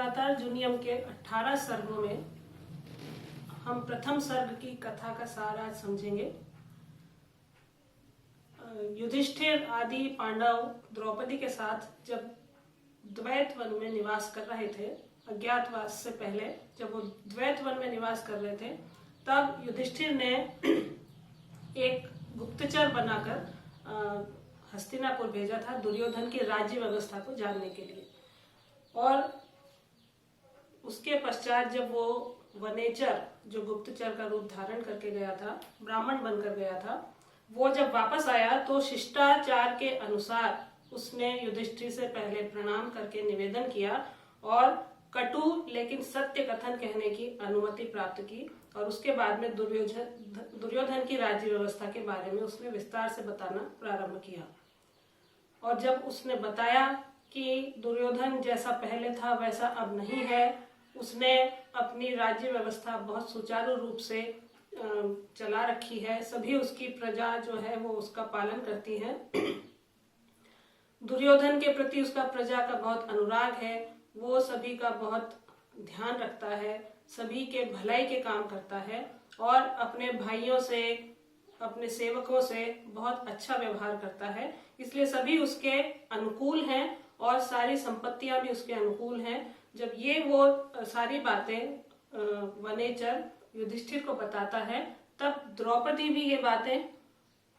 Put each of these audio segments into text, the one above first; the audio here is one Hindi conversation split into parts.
किरातार्जुनीयम जुनियम के 18 सर्गों में हम प्रथम सर्ग की कथा का सार आज समझेंगे। युधिष्ठिर आदि पांडव द्रौपदी के साथ जब द्वैत वन में निवास कर रहे थे, अज्ञातवास से पहले जब वो द्वैत वन में निवास कर रहे थे, तब युधिष्ठिर ने एक गुप्तचर बनाकर हस्तिनापुर भेजा था दुर्योधन की राज्य व्यवस्था को जानने के लिए। और उसके पश्चात जब वो वनेचर, जो गुप्तचर का रूप धारण करके गया था, ब्राह्मण बनकर गया था, वो जब वापस आया तो शिष्टाचार के अनुसार उसने युधिष्ठिर से पहले प्रणाम करके निवेदन किया और कटु लेकिन सत्य कथन कहने की अनुमति प्राप्त की। और उसके बाद में दुर्योधन की राज्य व्यवस्था के बारे में उसने विस्तार से बताना प्रारंभ किया। और जब उसने बताया कि दुर्योधन जैसा पहले था वैसा अब नहीं है, उसने अपनी राज्य व्यवस्था बहुत सुचारू रूप से चला रखी है, सभी उसकी प्रजा जो है वो उसका पालन करती है, दुर्योधन के प्रति उसका प्रजा का बहुत अनुराग है, वो सभी का बहुत ध्यान रखता है, सभी के भलाई के काम करता है और अपने भाइयों से, अपने सेवकों से बहुत अच्छा व्यवहार करता है। इसलिए सभी उसके अनुकूल हैं और सारी संपत्तियां भी उसके अनुकूल हैं। जब ये वो सारी बातें वनेचर युधिष्ठिर को बताता है, तब द्रौपदी भी ये बातें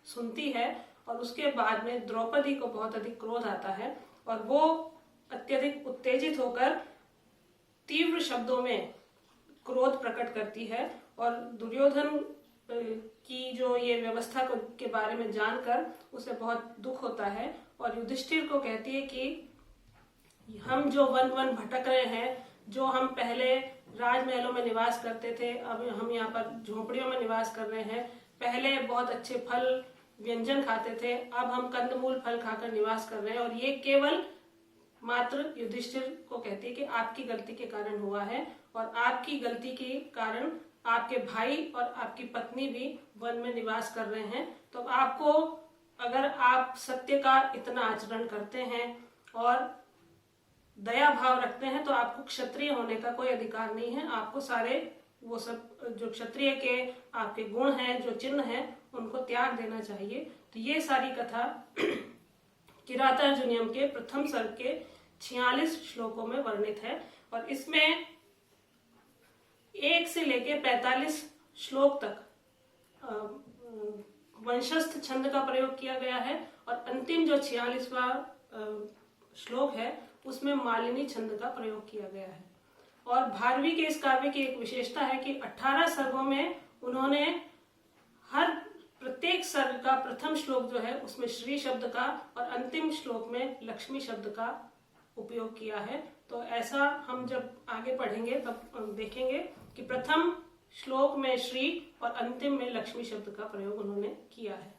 सुनती है और उसके बाद में द्रौपदी को बहुत अधिक क्रोध आता है और वो अत्यधिक उत्तेजित होकर तीव्र शब्दों में क्रोध प्रकट करती है और दुर्योधन की जो ये व्यवस्था के बारे में जानकर उसे बहुत दुख होता है और युधिष्ठिर को कहती है कि हम जो वन वन भटक रहे हैं, जो हम पहले राजमहलों में निवास करते थे, अब हम यहाँ पर झोपड़ियों में निवास कर रहे हैं, पहले बहुत अच्छे फल व्यंजन खाते थे, अब हम कंदमूल फल खाकर निवास कर रहे हैं और ये केवल मात्र युधिष्ठिर को कहती है कि आपकी गलती के कारण हुआ है और आपकी गलती के कारण आपके भाई और आपकी पत्नी भी वन में निवास कर रहे हैं। तो आपको, अगर आप सत्य का इतना आचरण करते हैं और दया भाव रखते हैं, तो आपको क्षत्रिय होने का कोई अधिकार नहीं है। आपको सारे वो सब जो क्षत्रिय के आपके गुण हैं, जो चिन्ह हैं, उनको त्याग देना चाहिए। तो ये सारी कथा किरातार्जुनीयम के प्रथम सर्ग के 46 श्लोकों में वर्णित है और इसमें 1 से लेकर 45 श्लोक तक वंशस्थ छंद का प्रयोग किया गया है और अंतिम जो 46वां श्लोक है उसमें मालिनी छंद का प्रयोग किया गया है। और भारवी के इस काव्य की एक विशेषता है कि 18 सर्गों में उन्होंने हर प्रत्येक सर्ग का प्रथम श्लोक जो है उसमें श्री शब्द का और अंतिम श्लोक में लक्ष्मी शब्द का उपयोग किया है। तो ऐसा हम जब आगे पढ़ेंगे तब देखेंगे कि प्रथम श्लोक में श्री और अंतिम में लक्ष्मी शब्द का प्रयोग उन्होंने किया है।